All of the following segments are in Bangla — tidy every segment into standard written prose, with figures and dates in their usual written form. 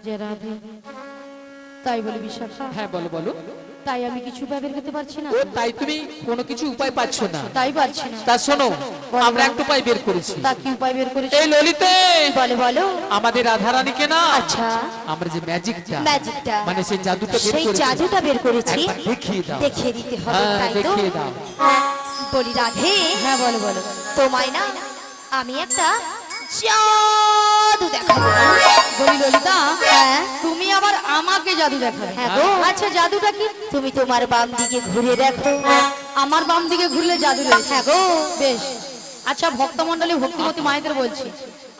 যে রাধে, তাই বলি বিশাখা? হ্যাঁ বলো বলো। তাই আমি কিছু উপায় বের করতে পারছি না। ও তাই তুমি কোনো কিছু উপায় পাচ্ছ না? তাই পারছি না। তা শোনো, আমরা একটা উপায় বের করেছি। তা কি উপায় বের করেছি? এই ললিতে, বলো বলো। আমাদের রাধারানীকে না, আচ্ছা, আমরা যে ম্যাজিকটা মানে সেই জাদুটা বের সেই করেছি, জাদুটা বের করেছি, একবার দেখিয়ে দাও। দেখিয়ে দিতে হবে, হ্যাঁ তাই তো? দেখিয়ে দাও। বলি রাধে। হ্যাঁ বলো বলো। তোমায় না আমি একটা জাদু দেখাবো। বলি ললিতা, হ্যাঁ তুমি আবার আমাকে জাদু দেখাবে? হ্যাঁ গো। আচ্ছা জাদুটা কি? তুমি তোমার বাম দিকে ঘুরে দেখো। আমার বাম দিকে ঘুরলে জাদু রয়েছে? হ্যাঁ গো। বেশ। আচ্ছা ভক্তমণ্ডলী ভক্তিমতী মায়েদের বলছি,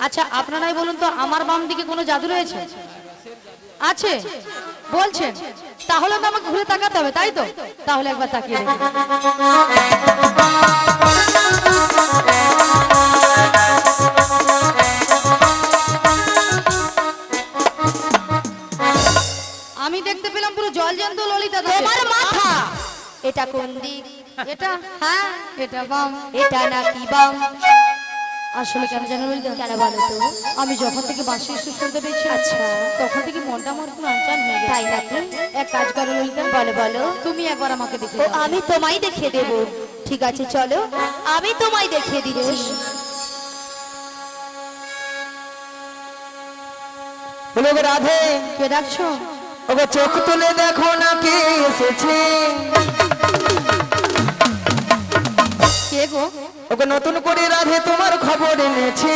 আচ্ছা আপনারাই বলুন তো, আমার বাম দিকে কোনো জাদু রয়েছে? আছে বলছেন? তাহলে তো আমাকে ঘুরে তাকাতে হবে, তাই তো? তাহলে একবার তাকিয়ে দেখুন। আমি দেখতে পেলাম পুরো জলজন্ত ললিতা। তোমার মাথা এটা কোন দিক? এটা? হ্যাঁ এটা বাম। এটা নাকি বাম? আসলে কেন জানো ললিতা? কেন বলো তো? আমি যখন থেকে বাঁশির সুর শুনতে পেয়েছি, আচ্ছা তখন থেকে মনটা আমার পুরো আনচান হয়ে গেছে। তাই নাকি? এক কাজ করো ললিতা। বলো বলো। তুমি একবার আমাকে দেখিয়ে দাও। আমি তোমায় দেখিয়ে দেব। ঠিক আছে চলো, আমি তোমায় দেখিয়ে দিচ্ছি। বলো গো রাধে, কে ডাকছো? ওগো চোখ তুলে দেখো না কে এসেছে। কে গো? ওগো নতুন করে রাধে তোমার খবর এনেছে।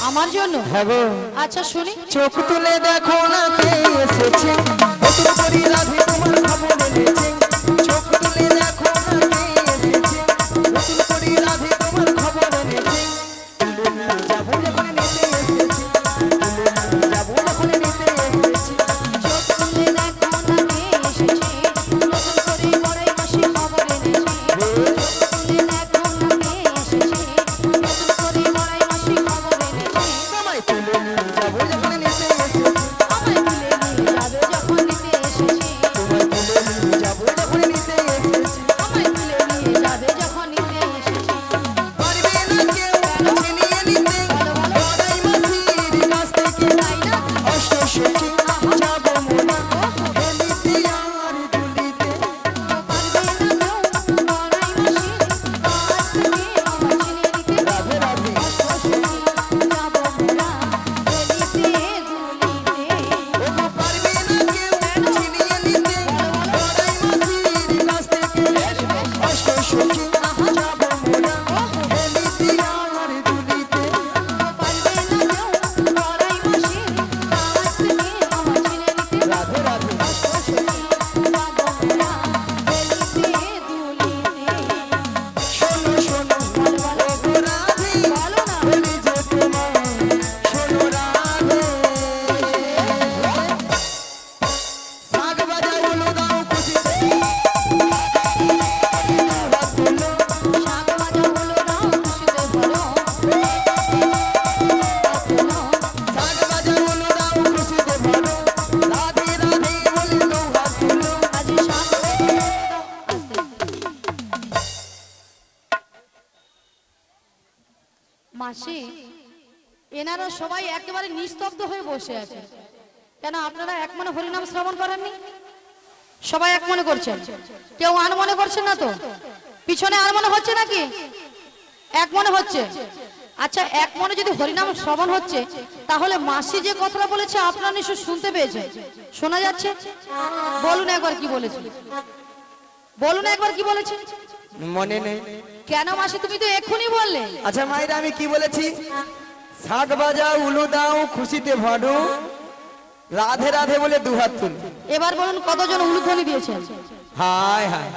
আমার জন্য? হ্যাঁ গো। আচ্ছা শুনি। চোখ তুলে দেখো না কে এসেছে, নতুন করে রাধে তোমার খবর এনেছে। চোখ তুলে দেখো না কে এসেছে, নতুন করে রাধে তোমার খবর এনেছে। যাবো যখন নিতে এসেছি, যাবো যখন নিতে এসেছি। চোখ তুলে দেখো না কে এসেছে, নতুন করে বড়াই মাসি খবর এনেছে। চোখ তুলে দেখো না কে এসেছে, নতুন করে বড়াই মাসি খবর এনেছে। আমায় তুলে নিয়ে যাবো যখন নিতে এসেছি, আমায় তুলে নিয়ে যাবে যখন নিতে এসেছে। তোমায় তুলে নিয়ে যাবো যখন নিতে এসেছি। আমায় তুলে নিয়ে যাবে যখন নিতে এসেছে। পারবে না কেউ ছিনিয়ে নিতে, বড়াই মাসির কাছ থেকে। তাই না? অষ্ট সখী যাবো মোরা, হেলিতে আর দুলিতে। পারবে না কেউ বড়াই মাসির কাছ থেকে আমার ছিনিয়ে নিতে। রাধে রাধে। যাবো মোরা গলিতে গুলিতে। ওগো পারবে না কেউ ছিনিয়ে নিতে, বড়াই মাসির কাছ থেকে। অষ্ট সখী যাবো মোরা, হেলিতে আর দুলিতে। পারবে না কেউ বড়াই মাসির কাছ থেকে আমার ছিনিয়ে নিতে। রাধে রাধে। যাবো মোরা গলিতে গুলিতে। শোনো শোনো ওগো রাধে, বলো না। বলি যে তোমায়, শোনো রাধে। শাক বাজা উলু দাও খুশিতে, হাত তুলো। শাক ভাজা হলো দাও খুশিতে ভরো। শাক বাজা উলু দাও খুশিতে ভরো, রাধে রাধে বলে দাও হাত তুলো। আজ শাক মাসি, এনারা সবাই একেবারে নিস্তব্ধ হয়ে বসে আছে কেন? আপনারা এক মনে হরিনাম শ্রবণ করেননি? সবাই এক মনে করছেন, কেউ আর মনে করছেন না তো? পিছনে আর মনে হচ্ছে নাকি? এক মনে হচ্ছে। আচ্ছা এক মনে যদি হরিনাম শ্রবণ হচ্ছে, তাহলে মাসি যে কথাটা বলেছে আপনারা নিশ্চয় শুনতে পেয়েছেন, শোনা যাচ্ছে? বলুন একবার কি বলেছে, বলুন একবার কি বলেছে। মনে নেই। কেন মাসি, তুমি তো এক্ষুনি বললে। আচ্ছা মায়েরা আমি কি বলেছি? শাক বাজা উলু দাও খুশিতে ভরো, রাধে রাধে বলে দুহাত তুলো। এবার বলুন কতজন উলুধ্বনি দিয়েছেন? হায় হায়,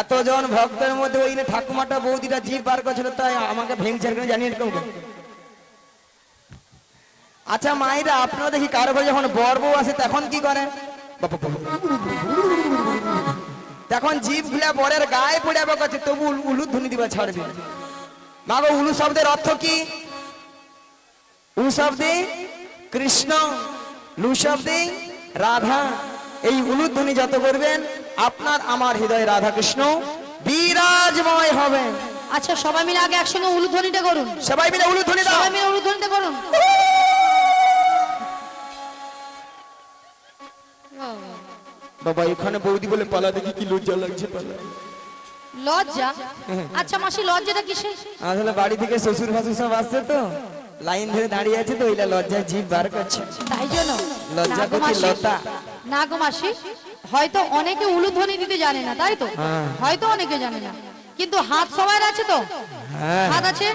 এতজন ভক্তের মধ্যে ওই না ঠাকুমাটা বৌদিটা জিভ বার করছিল, তাই আমাকে ভেঙছে জানিয়ে এরকম করে। আচ্ছা মায়েরা আপনারা দেখি কারো ঘরে যখন বর বউ আসে তখন কি করেন? তখন জিভ গুলা বরের গায়ে পড়ে করছে, তবু উলু ধ্বনি দিবা ছাড়বে। মাগো উলু শব্দের অর্থ কি? উ শব্দে কৃষ্ণ, লু শব্দে রাধা। এই উলুধ্বনি যত করবেন আপনার আমার হৃদয়ে রাধা কৃষ্ণ বিরাজময় হবেন। আচ্ছা সবাই মিলে আগে একসঙ্গে উলুধ্বনিটা করুন। সবাই মিলে উলুধ্বনি দাও। সবাই মিলে উলুধ্বনিটা করুন। বাবা এখানে বৌদি বলে পালা দেখি কি লজ্জা লাগছে পালা। লজ্জা? আচ্ছা মাসি লজ্জাটা কিসে? আসলে বাড়ি থেকে শ্বশুর ভাসুর সব আসছে তো, লাইন ধরে দাঁড়িয়ে আছে তো, ওইটা লজ্জায় জিভ বার করছে। তাই জন্য লজ্জা করছি লতা। না গো মাসি, হয়তো অনেকে উলুধ্বনি দিতে জানে না, তাই তো? হয়তো অনেকে জানে না, কিন্তু হাত সবার আছে তো? হাত আছে,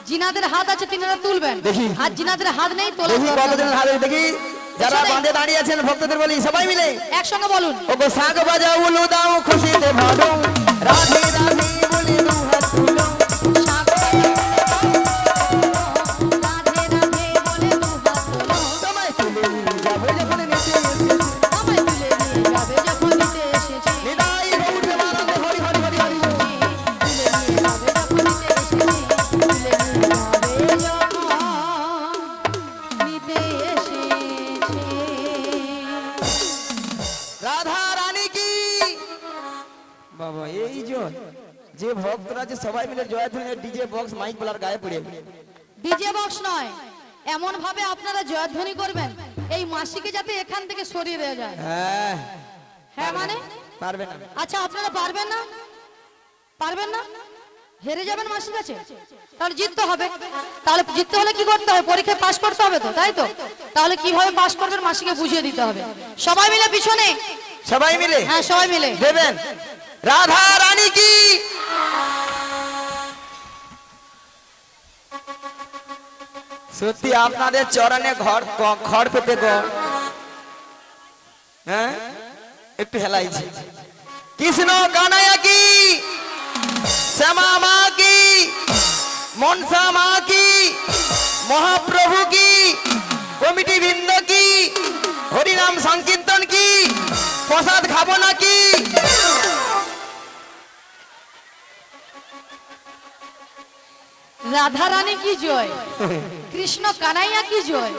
জিনাদের হাত আছে, তিনারা তুলবেন। হাত জিনাদের হাত নেই, তোলা দেখি কতদিন হাতে দেখি। যারা বাঁধে দাঁড়িয়ে আছেন ভক্তদের বলি সবাই মিলে একসঙ্গে বলুন, ওগো শাক বাজাও উলু দাও খুশিতে ভালো, রাধে রাধে বলি দুহাত তুলো। শাক বাজাও, রাধে রাধে বলে দুহাত তোলো। তোমায় তুলে নিয়ে যাবে যখন নিতে এসেছি, আমায় তুলে নিয়ে যাবে যখন নিতে এসেছি। নিতাই গৌর প্রেমানন্দে হরি হরি হরি হরি বল। তুলে নিয়ে যাবে যখন নিতে এসেছি, তুলে নিয়ে যাবে যখন নিতে এসেছি। রাধা রানী কি বাবা, এই যে ভক্তরা যে সবাই মিলে জয়ধ্বনি ডিজে বক্স মাইক বলার গায়ে পড়ে। ডিজে বক্স নয়, এমন ভাবে আপনারা জয়ধ্বনি করবেন এই মাসিকে যাতে এখান থেকে সরিয়ে দেওয়া যায়। হ্যাঁ হ্যাঁ মানে পারবে না। আচ্ছা আপনারা পারবেন না? পারবেন না? হেরে যাবেন মাসির কাছে? তাহলে জিততে হবে। তাহলে জিততে হলে কি করতে হবে? পরীক্ষায় পাশ করতে হবে তো, তাই তো? তাহলে কিভাবে পাশ করবেন মাসিকে বুঝিয়ে দিতে হবে। সবাই মিলে পিছনে, সবাই মিলে হ্যাঁ সবাই মিলে দেবেন রাধা রানী কি। সত্যি আপনাদের চরণে ঘর পেতে গড়। হ্যাঁ একটু হেলাইছি। কৃষ্ণ কানাইয়া কি, শ্যামা মা কি, মনসা মা কি, মহাপ্রভু কি, কমিটি বৃন্দ কি, হরিনাম সংকীর্তন কি, প্রসাদ খাবো নাকি? রাধা রানী কি জয়, কৃষ্ণ কানাইয়া কি জয়,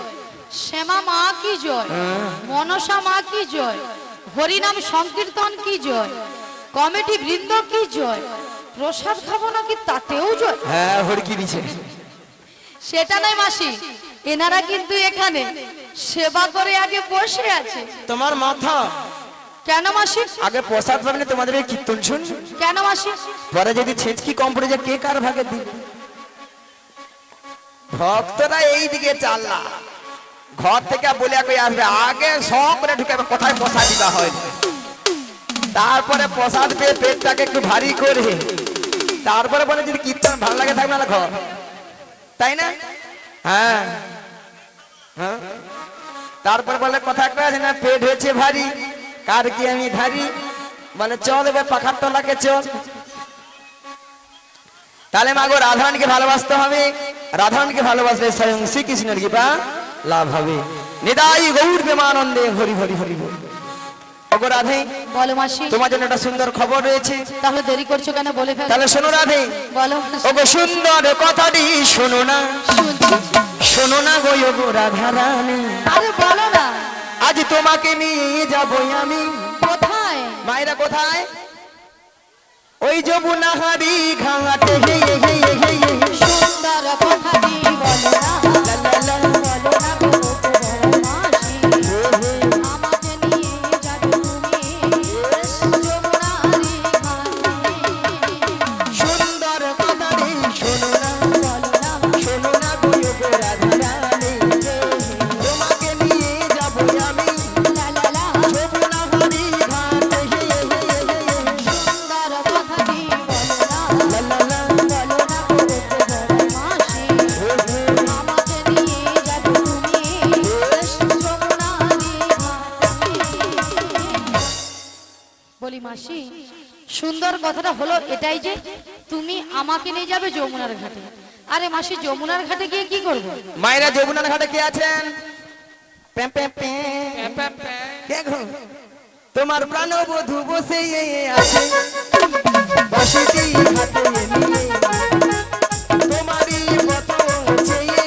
শ্যামা মা কি জয়, মনসা মা কি জয়, হরিনাম সংকীর্তন কি জয়, কমিটি বৃন্দ কি জয়, প্রসাদ খাবো নাকি তাতেও জয়। হ্যাঁ হড়কি দিছে। সেটা নয় মাসি, এনারা কিন্তু এখানে সেবা করে আগে বসে আছে। তোমার মাথা কেন মাসি? আগে প্রসাদ পাবে না, তোমাদের এই কীর্তন শুন। কেন মাসি? পরে যদি ছেঁচকি কম পড়ে যায় কে কার ভাগে দিবে? ভক্তরা এই দিকে চাল্লা, ঘর থেকে বলে কই আসবে, আগে সব করে ঢুকে কোথায় প্রসাদ দিতে হয়, তারপরে প্রসাদ পেয়ে পেটটাকে একটু ভারী করে তারপরে বলে যদি কীর্তন ভালো লাগে থাকবে না ঘর, তাই না? হ্যাঁ হ্যাঁ। তারপর বলে কথা একটা আছে না, পেট হয়েছে ভারী কার কি আমি ধারি, বলে চল এবার পাখার তলাকে চল। তাহলে মাগো রাধারানীকে ভালোবাসতে হবে, রাধারানীকে ভালোবাসলে স্বয়ং শ্রীকৃষ্ণের কৃপা লাভ হবে। নিতাই গৌর প্রেমানন্দে হরি হরি হরি বল। ওগো রাধে, বলো মাসি। তোমার জন্য একটা সুন্দর খবর রয়েছে। তাহলে দেরি করছো কেন, বলে ফেলো। তাহলে শোনো রাধে, বলো। ওগো সুন্দর কথাটি শোনো না, শুনছি। শোনো না গো ওগো রাধারানী, আরে বলো না। আজ তোমাকে নিয়ে যাবো আমি। কোথায়? মায়েরা কোথায়? ওই যমুনা হারি ঘাটে। হে হে হে হে হে। সুন্দর কথাটি বলো না, লা লা লা। বলো না গো বড় মাসি, আমাকে নিয়ে যাবে তুমি যমুনারি ঘাটে। সুন্দর কথাটি শোনো না, বলো না, শোনো না গো ওগো রাধারানী, তোমাকে নিয়ে যাবো আমি লা লা লা। যমুনা হারি ঘাটে। হে হে হে হে। সুন্দর কথাটি বলো না, লা লা লা। বলো না গো বড় মাসি, আমাকে নিয়ে যাবে তুমি যমুনারি ঘাটে। বলি মাসি, সুন্দর কথাটা হলো এটাই যে তুমি আমাকে নিয়ে যাবে যমুনার ঘাটে। আরে মাসি, যমুনার ঘাটে গিয়ে কি করবো? মায়েরা যমুনার ঘাটে কে আছেন? পে পে পে। কে গো? তোমার প্রাণবধূ বসে আছে বসতি ঘাটে নিয়ে, তোমারই পথ চেয়ে,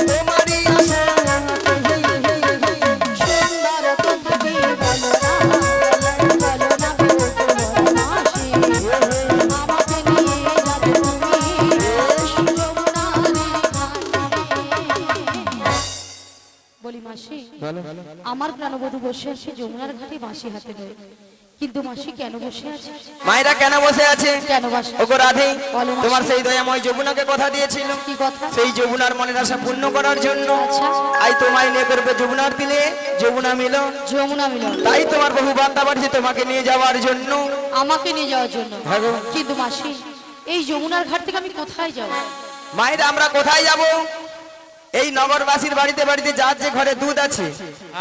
তোমারই আশা। হে হে হে হে। সুন্দর কথাটি বলো না, বলো না গো বড় মাসি, আমাকে নিয়ে যাবে তুমি যমুনারি ঘাটে। বলি মাসি, বলো। আমার প্রাণবধূ বসে আছে যমুনার ঘাটে বাঁশি হাতে ধরে, কিন্তু মাসি কেন বসে আছে? মায়েরা কেন বসে আছে? কেন বসে? ওগো রাধে, বলো মাসি। তোমার সেই দয়াময় যমুনাকে কথা দিয়েছিল, কি কথা? সেই যমুনার মনের আশা পূর্ণ করার জন্য আচ্ছা। আই তোমায় নিয়ে করবে যমুনার তীরে যমুনা মিলন। যমুনা মিলন, তাই তোমার বহু বার্তা পাঠিয়েছে তোমাকে নিয়ে যাওয়ার জন্য। আমাকে নিয়ে যাওয়ার জন্য। হ্যাঁ গো। কিন্তু মাসি, এই যমুনার ঘাট থেকে আমি কোথায় যাব? মায়েরা আমরা কোথায় যাব? এই নগরবাসীর বাড়িতে বাড়িতে যার যে ঘরে দুধ আছে,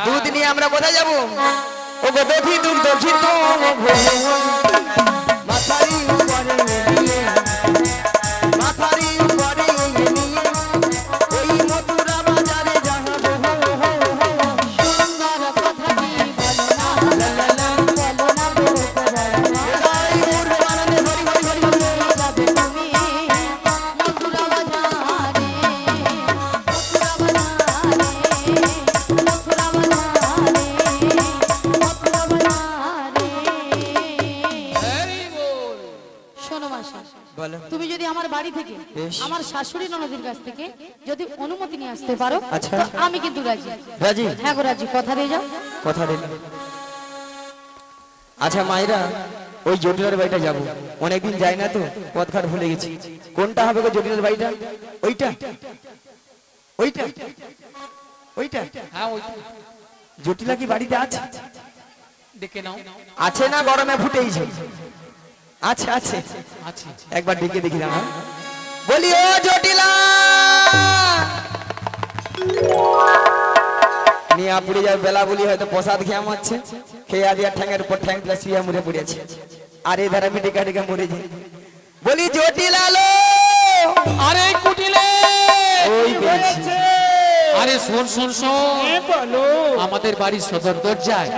দুধ নিয়ে আমরা কোথায় যাব? ওগো দেখি দুধ দেখি তো মাথারি উপরে নিয়ে, মাথারি উপরে নিয়ে ওই মথুরা বাজারে যাবো। সুন্দর কথা কি বলো না, বলো না গো, বলো না। এলাই ওর বানানে হরি হরি হরি হরি। যাবে তুমি মথুরা বাজারে, মথুরা বাজারে, মথুরা বাজারে, মথুরা বাজারে। শোনো মাসি, বলো। তুমি যদি আমার বাড়ি থেকে বেশ। আমার শাশুড়ি ননদের কাছ থেকে যদি অনুমতি নিয়ে আসতে পারো, আচ্ছা। তো আমি কিন্তু রাজি। রাজি? হ্যাঁ গো রাজি, কথা দিয়ে যাও। কথা দিন। আচ্ছা মায়েরা, ওই জটিলার বাড়িটা যাব, অনেকদিন যাই না তো, পথঘাট ভুলে গেছি। কোনটা হবে গো জটিলার বাড়িটা? ওইটা ওইটা ওইটা? হ্যাঁ ওই জটিলা কি বাড়িতে আছে? ডেকে নাও। আছে না গরমে ফুটেইছে? আছে আছে, আছে। একবার ডেকে দেখি না। বলি ও জটিলা, নিয়ে পুড়ে যাবে। বেলা বলি হয়তো প্রসাদ খেয়ে মারছে, খেয়ে আদিয়া ঠ্যাঙের উপর ঠ্যাং দিলা শুয়ে মরে পড়েছে। আর এই ধারে আমি ডেকা ডেকা মরে যাই। বলি জটিলা লো, আরে কুটিলে, ওই বেরিয়েছে। আরে শোন শোন শোন, আমাদের বাড়ির সদর দরজায়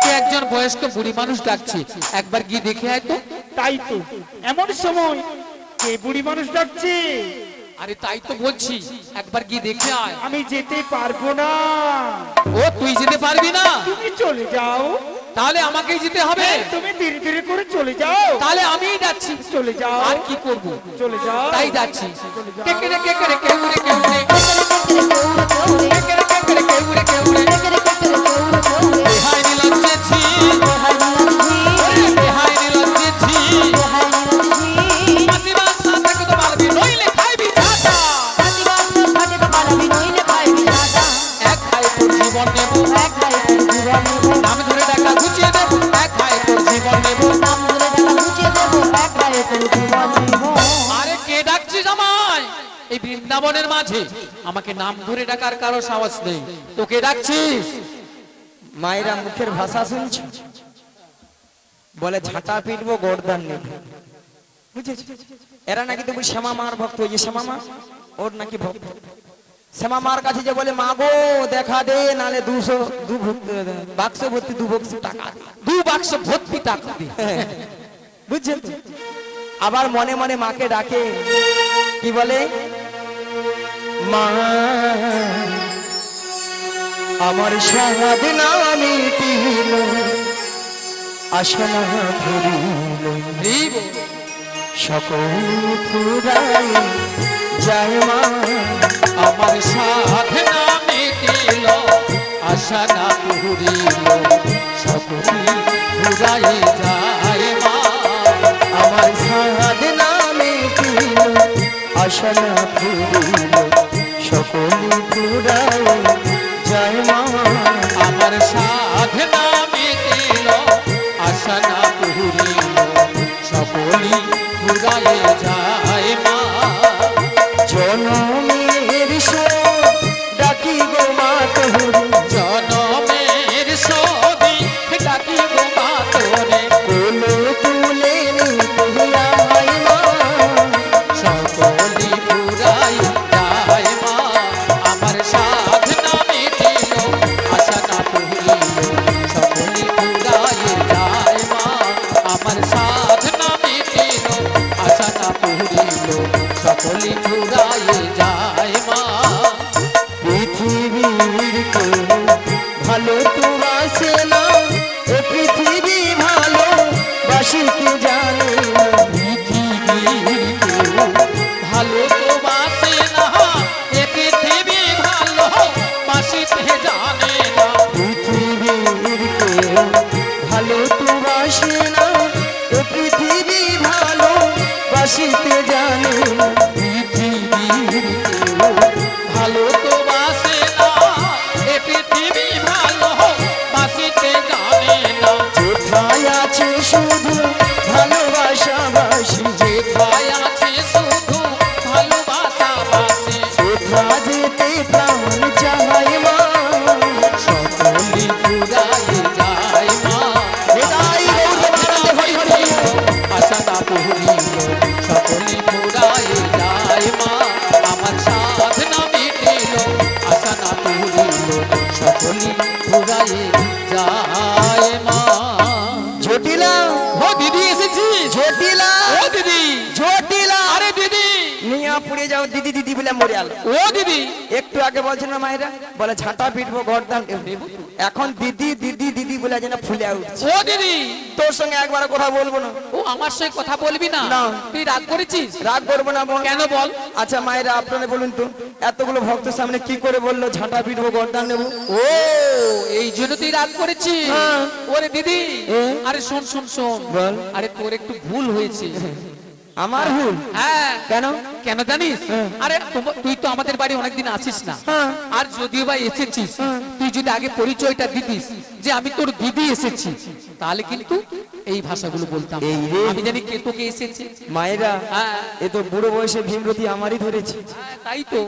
কে একজন বয়স্ক বুড়ি মানুষ ডাকছে, একবার গিয়ে দেখে আয় তো। তাই তো, এমন সময় কে বুড়ি মানুষ ডাকছে? আরে তাই তো বলছি, একবার গিয়ে দেখে আয়। আমি যেতে পারবো না। ও তুই যেতে পারবি না? তুমি চলে যাও। তাহলে আমাকেই যেতে হবে। তুমি ধীরে ধীরে করে চলে যাও। তাহলে আমিই যাচ্ছি। চলে যাও। আর কি করব? চলে যাও। তাই যাচ্ছি। কেকেরে কেকেরে কেউরে কেউরে, কেকেরে কেকেরে কেউরে কেউরে, বেহাই নিলজ্জেছি, ওরে বেহাই নিলজ্জেছি। মাঝিবার সাথে কত পারবি, নইলে খাইবি ঝাঁটা। এক খাই তোর জীবন নেব, নাম ধরে টাকা ঘুচিয়ে দেব। এক খাই তোর জীবন নেব। আরে কে ডাকছিস আমায়? এই বৃন্দাবনের মাঝে আমাকে নাম ধরে ডাকার কারো সাহস নেই, তোকে ডাকছিস। মায়েরা মুখের ভাষা শুনছো? বলে ঝাঁটা পিটবো, গর্দান নেব। বুঝেছি? এরা নাকি তুমি শ্যামা মার ভক্ত। ওই যে শ্যামা মা, ওর নাকি ভক্ত। শ্যামা মার কাছে যে বলে, মা গো দেখা দে, নালে 200 বাক্স ভর্তি 2 বাক্স টাকা দে। 2 বাক্স ভর্তি টাকা দি। বুঝছেন তো? আবার মনে মনে মাকে ডাকে, কি বলে? মা আমার সারাদিন আমি পিল, আসনা ধরিল, সকল ফুরাই যায় মা। আমার সাধনা মিটিল, আশা না পুরিল, সকল ফুরাই যায় মা। আমার সারাদিন আমি পিল, আসনা ধরিল, সকল ফুরাই যায় মা। আমার সাধনা মিটিল, আশা না পুরিল, সকলি ফুরাই যায় মা। জনমের ডাকি গো মা তোরে, জনমের সবি ডাকি গো মা তোরে, কোলে তুলে নিয়ে আয় মা। সকলি ফুরাই যায় মা। আমার সাধনা ভালো তো বাসে না, এ পৃথিবী ভালো বাসিতে জানে না। কোথায় আছে শুধু ভালোবাসা বাসি, যেথায় আছে শুধু ভালোবাসা বাসে, কোথা যেতে প্রাণ চায় মা, সকলি ফুরাই যায় মা। এটাই গৌরবানন্দে হরি হরি। আশা না পুরিল সকলি ফুরাই যায় মা, আমার সাধনা মিটিল আশা না পুরিল সকলি ফুরাই যায় মা। জটিলা, ও দিদি এসেছি। জটিলা, ও দিদি, জটিলা, আরে দিদি, নিয়া পুড়ে যাও দিদি দিদি বলে মরে আল। ও দিদি, একটু আগে বলছেন না মায়েরা, বলে ঝাঁটা পিটবো গর্দান দেবো, এখন দিদি দিদি দিদি বলে যেন ফুলে উঠছে। ও দিদি, তোর সঙ্গে একবার কথা বলবো না। ও আমার সঙ্গে কথা বলবি না? না। তুই রাগ করেছিস? রাগ করবো না বল। কেন বল? আচ্ছা মায়েরা আপনারা বলুন তো, এতগুলো ভক্তের সামনে কি করে বললো ঝাঁটা পিটবো গর্দান নেবো? ও এই জন্য তুই রাগ করেছিস? হ্যাঁ। ওরে দিদি, এ? আরে শোন শোন শোন, বল। আরে তোর একটু ভুল হয়েছে। আমার ভুল? হ্যাঁ। কেন? কেন জানিস? আরে তুই তো আমাদের বাড়ি অনেকদিন আসিস না, হ্যাঁ। আর যদিও বা এসেছিস, তুই যদি আগে পরিচয়টা দিতিস যে আমি তোর দিদি এসেছি, তাহলে কিন্তু এই ভাষাগুলো বলতাম। এই রে। আমি জানি কে তোকে এসেছে। মায়েরা, হ্যাঁ। এ তো বুড়ো বয়সে ভীমরতি আমারই ধরেছে। হ্যাঁ, তাই তো।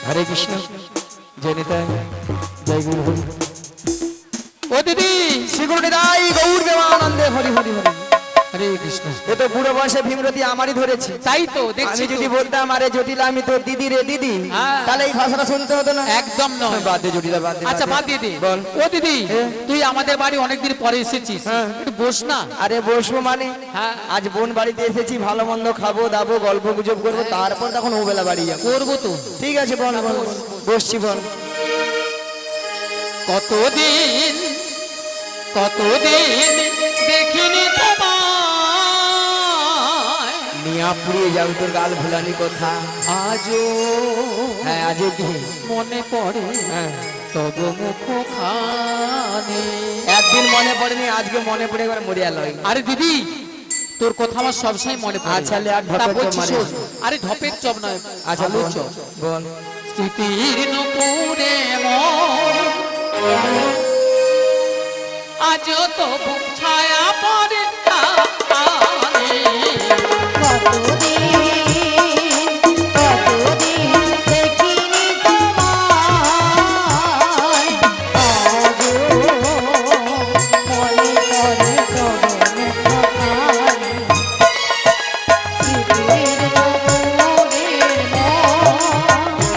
हरे कृष्ण जय निताय जय गुरु ও দিদি, श्री गुरु निताय गौर देवानंदे हरि हरि हरि হরে কৃষ্ণ। এ তো বুড়ো বয়সে ভীমরতি আমারই ধরেছে। তাই তো দেখছি আমি তো। যদি বলতাম আরে জটিলা আমি তোর দিদি রে দিদি, হ্যাঁ। তাহলে এই ভাষাটা শুনতে হতো না। একদম নয়। বাদ দে জটিলা, বাদ দে। আচ্ছা বাদ দিয়ে দে। বল। ও দিদি, হ্যাঁ। তুই আমাদের বাড়ি অনেকদিন পরে এসেছিস, হ্যাঁ। একটু বস না। আরে বসবো মানে, হ্যাঁ। আজ বোন বাড়িতে এসেছি, ভালো মন্দ খাবো দাবো, গল্প গুজব করবো, তারপর তখন ও বেলা বাড়ি যাবো। করবো তো। ঠিক আছে বল বল বল। বসছি বল। কতদিন কতদিন দেখিনি তোমায়, মিয়া পুড়িয়ে যাবে তোর গাল ভুলানি কথা। আজও হ্যাঁ আজও কি মনে পড়ে হ্যাঁ। তব মুখখানি। একদিন মনে পড়েনি, আজকে মনে পড়ে একবার মরিয়া লয়। আরে দিদি, তোর কথা আমার সবসময় মনে পড়ে। আচ্ছা, লে, আর ঢপের তা চপ বলছি মারিস। শোন। আরে ঢপের চপ নয়, আচ্ছা আলুর বল চপ। বল। স্মৃতির নপুরে মন, আজ তো বুক ছায়া পড়ে কানে। কতদিন দেখিনি তোমায়, আজও মনে পড়ে তব মুখখানি। স্মৃতির নপুরের মন,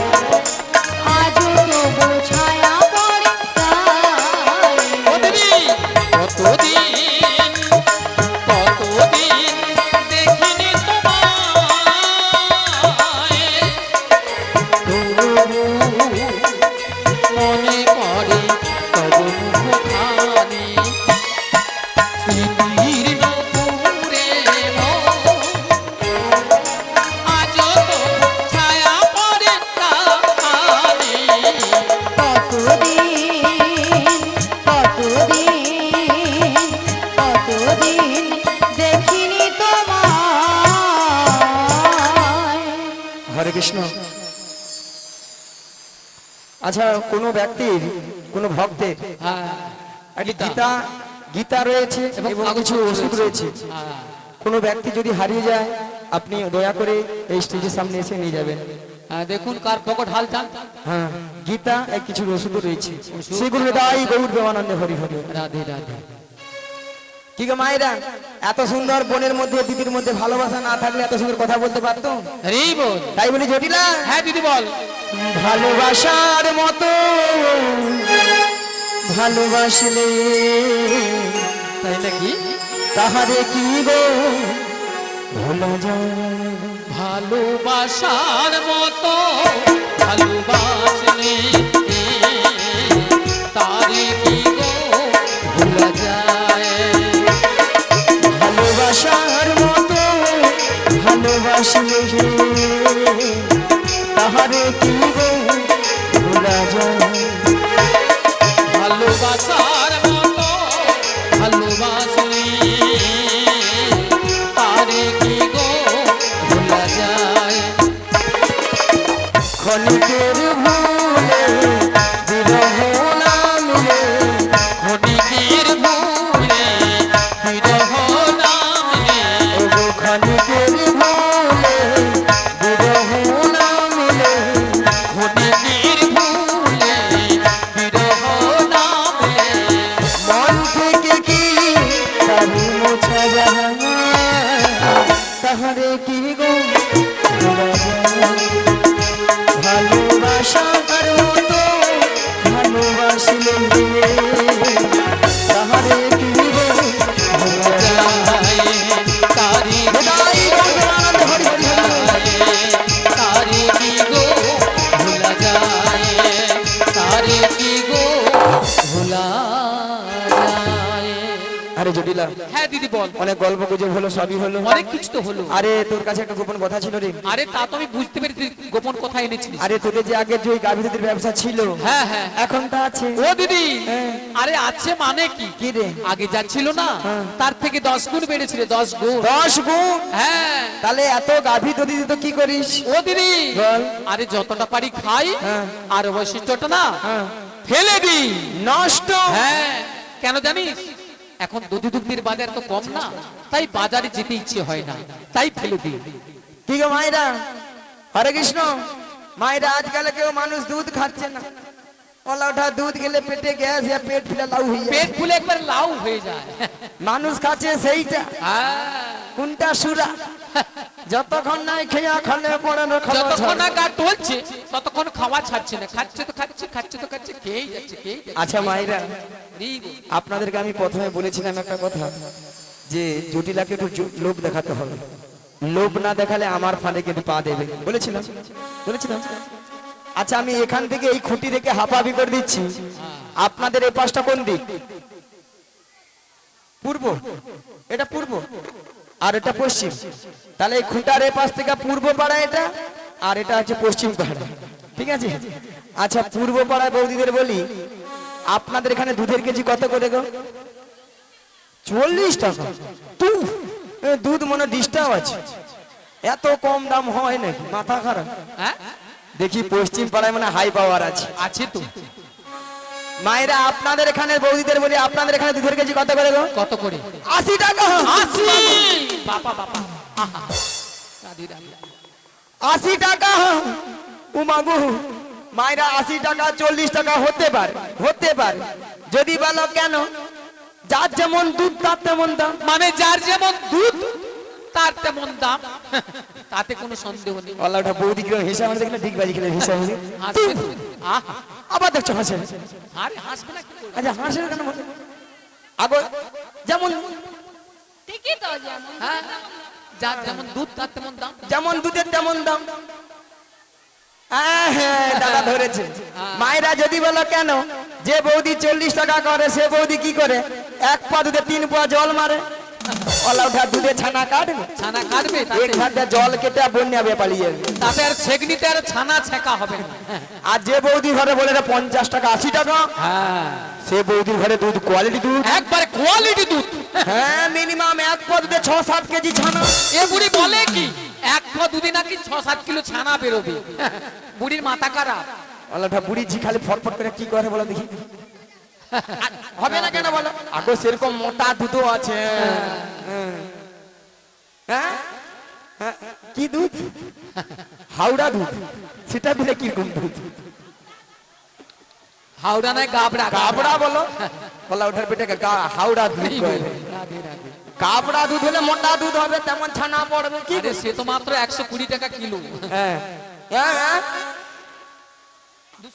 আজও তবু ছায়া পড়ে গায়ে। ও দিদি, কতদিন কতদিন দেখিনি তোমায়, তবু মনে পড়ে তব মুখখানি। স্মৃতির নপুরে মন, আজও তো ছায়া পড়ে কানে। কতদিন দেখিনি তোমায়। হরে কৃষ্ণ। আচ্ছা, কোনো ব্যক্তির কোনো ভক্তের হ্যাঁ, একটি গীতা গীতা রয়েছে এবং কিছু ওষুধ রয়েছে। হ্যাঁ। কোনো ব্যক্তি যদি হারিয়ে যায়, আপনি দয়া করে এই স্টেজের সামনে এসে নিয়ে যাবেন। হ্যাঁ, দেখুন কার পকেট হাল চান। হ্যাঁ, গীতা এক কিছু ওষুধ রয়েছে, সেগুলো দাই গৌর প্রেমানন্দে হরি হরি। রাধে রাধে। কি গো মায়েরা, এত সুন্দর বোনের মধ্যে দিদির মধ্যে ভালোবাসা না থাকলে এত সুন্দর কথা বলতে পারতো? হরি বল। তাই বলি জটিলা, হ্যাঁ দিদি বল। ভালোবাসার মতো ভালোবাসলে তাই নাকি? তাহারে কি গো ভোলা যায়? ভালোবাসার মতো ভালোবাসলে তারে কি গো ভোলা যায়? ভালোবাসার মতো ভালোবাসলে তাহারে কি গো ভোলা যায়? ভালোবাসার মতো ভালোবাসলে তারে কি গো ভোলা যায়? ক্ষণিকের ভুলে বিরহ নামলে, ক্ষণিকের ভুলে বিরহ নামলে, ওগো ক্ষণিকের ভুলে বিরহ নামলে, ক্ষণিকের ভুলে বিরহ নামলে, মন থেকে কি তারি মোছা যায়? তাহারে কি গো ভোলা যায়? ভালোবাসার মতো ভালোবাসলে তাহারে কি গো ভোলা যায়? তারি হৃদয় গৌর আনন্দ হরি হরি হরি। তারি কি গো ভোলা যায়, তারি কি গো ভোলা যায়। আরে জটিলা, হ্যাঁ দিদি বল। অনেক গল্প গুজব হলো, সবই হলো। অনেক কিছু তো হলো। আরে তোর কাছে একটা গোপন কথা ছিল রে। আরে তা তো আমি বুঝতে পেরেছি গোপন কথা এনেছিস। আরে তোদের যে আগে যে ওই গাভীদের ব্যবসা ছিল, হ্যাঁ হ্যাঁ। এখন তা আছে? ও দিদি, হ্যাঁ। আরে আছে মানে কি? কি রে? আগে যা ছিল না হ্যাঁ। তার থেকে 10 গুণ বেড়েছিল, 10 গুণ। 10 গুণ? হ্যাঁ। তাহলে এত গাভী তো দিদি তো কি করিস? ও দিদি, বল। আরে যতটা পারি খাই, হ্যাঁ। আর অবশিষ্টটা না হ্যাঁ। ফেলে দিই। নষ্ট? হ্যাঁ, কেন জানিস? এখন দুধের বাজার তো কম না, তাই বাজারে যেতে ইচ্ছে হয় না, তাই ফেলে দিই। কি গো মায়েরা, হরে কৃষ্ণ। মায়েরা আজকাল কেউ মানুষ দুধ খাচ্ছে না, ওলা ওঠা দুধ গেলে পেটে গ্যাস या পেট ফুলে লাউ হয়ে যায়। পেট ফুলে একবার লাউ হয়ে যায়। মানুষ খাচ্ছে সেইটা হ্যাঁ, কোনটা সুরা যতক্ষণ নাই খেয়া খালে পড়ে না খাওয়া যতক্ষণ না ছাড়ে। গা টলছে ততক্ষণ খাওয়া ছাড়ছে না, খাচ্ছে তো খাচ্ছে, খাচ্ছে তো খাচ্ছে, খেয়েই যাচ্ছে, খেয়েই যাচ্ছে। আচ্ছা মাইরা, রি গো। আপনাদেরকে আমি প্রথমে বলেছিলাম একটা কথা যে জটিলাকে একটু লোভ দেখাতে হবে, লোভ না দেখালে আমার ফাঁদে কিন্তু পা দেবে, বলেছিলাম বলেছিলাম। আচ্ছা আমি এখান থেকে এই খুঁটি থেকে হাঁপাহাপি করে দিচ্ছি, আপনাদের এই পাশটা কোন দিক? পূর্ব, এটা পূর্ব আর এটা পশ্চিম, তাহলে এই খুঁটার এই পাশ থেকে পূর্ব পাড়া এটা, আর এটা হচ্ছে পশ্চিম পাড়া, ঠিক আছে? আচ্ছা পূর্ব পাড়ায় বৌদিদের বলি, আপনাদের এখানে দুধের কেজি কত করে গো? 40 টাকা। দুধ মনে ডিস্টার্ব আছে, এত কম দাম হয় নাকি? মাথা খারাপ। হ্যাঁ, দেখি পশ্চিম পাড়ায় মানে হাই পাওয়ার আছে। আছে তো। মায়েরা আপনাদের এখানে বৌদিদের বলি, আপনাদের এখানে দুধের কেজি কত করে গো? কত করে? 80 টাকা। 80। বাবা বাবা, আহা, রাধে রাধে। 80 টাকা। উমাগু মায়েরা 80 টাকা 40 টাকা হতে পারে, হতে পারে। যদি বলো কেন, যার যেমন দুধ তার তেমন দাম। মানে যার যেমন দুধ তার তেমন দাম, তাতে কোনো সন্দেহ নেই। আল্লাহটা বৌদি কিরকম হিসাব আমরা দেখলে ঠিক বাজি খেলে হিসাব হবে। হাসবে তো। আহা, আবার দেখছো হাসে। আরে হাসবে না কি করে? আচ্ছা হাসে কেন? আগো যেমন ঠিকই তো যেমন হ্যাঁ, যার যেমন দুধ তার তেমন দাম। যেমন দুধের তেমন দাম। হ্যাঁ দাদা ধরেছে। মায়েরা যদি বলো কেন, যে বৌদি 40 টাকা করে সে বৌদি কি করে? 1 পা দুধে 3 পা জল মারে। ওলা উঠা দুধে ছানা কাটবে, ছানা কাটবে, এক হাতে জল কেটে বন্যা পালিয়ে যাবে। তাতে আর ছেগনিতে আর ছানা ছেঁকা হবে না। আর যে বৌদি ঘরে বলে 50 টাকা 80 টাকা, হ্যাঁ, সে বৌদির ঘরে দুধ কোয়ালিটি দুধ। একবারে কোয়ালিটি দুধ। হ্যাঁ মিনিমাম 1 পা দুধে 6-7 কেজি ছানা। এ বুড়ি বলে কি 1 পা দুধে নাকি 6-7 কিলো ছানা বেরোবে। বুড়ির মাথা খারাপ। আল্লাহটা বুড়ি জি খালি ফটফট করে কি করে বলো দেখি। হবে না কেন বলো? আগো সেরকম মোটা দুধও আছে। হ্যাঁ হ্যাঁ, কি দুধ? হাওড়া দুধ। সেটা দিলে কিরকম দুধ? হাওড়া নয় গাবড়া। কাবড়া বলো, বলা ওঠার পেটে হাওড়া দুধ বলে। রাধে রাধে। কাবড়া দুধ হলে মোটা দুধ হবে, তেমন ছানা পড়বে। কি আরে সে তো মাত্র 120 টাকা কিলো। হ্যাঁ হ্যাঁ হ্যাঁ,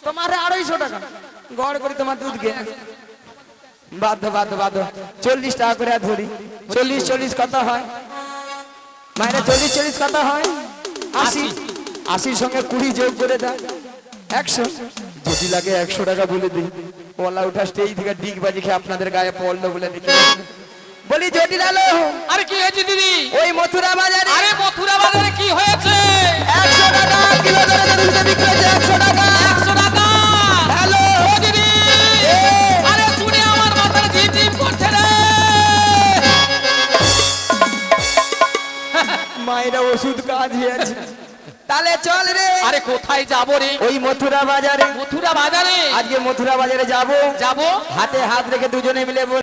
তোমার 250 টাকা গড় করে তোমার দুধকে বাধ্য বাধ্য বাধ্য 40 টাকা করে ধরি। 40 কত হয় মায়েরা? 40 কত হয়? 80। 80 সঙ্গে 20 যোগ করে দাও 100। যদি লাগে 100 টাকা বলে দিই। ওলা উঠা স্টেজ থেকে ডিগ বাজি খেয়ে আপনাদের গায়ে পড়লো বলে দেখি বলি জটিল আলো। আরে কি হয়েছে দিদি? ওই মথুরা বাজারে। আরে মথুরা বাজারে কি হয়েছে? 100 টাকা কিলো দরে দুধ বিক্রি হচ্ছে। 100 টাকা। 100 টাকা। হ্যালো ও দিদি, আরে শুনে আমার মাথার জিপ জিপ করছে রে। মায়েরা ওষুধ কাজ হয়েছে, তাহলে চল রে। আরে কোথায় যাব রে? ওই মথুরা বাজারে। মথুরা বাজারে আজকে মথুরা বাজারে যাব। যাব। হাতে হাত রেখে দুজনে মিলে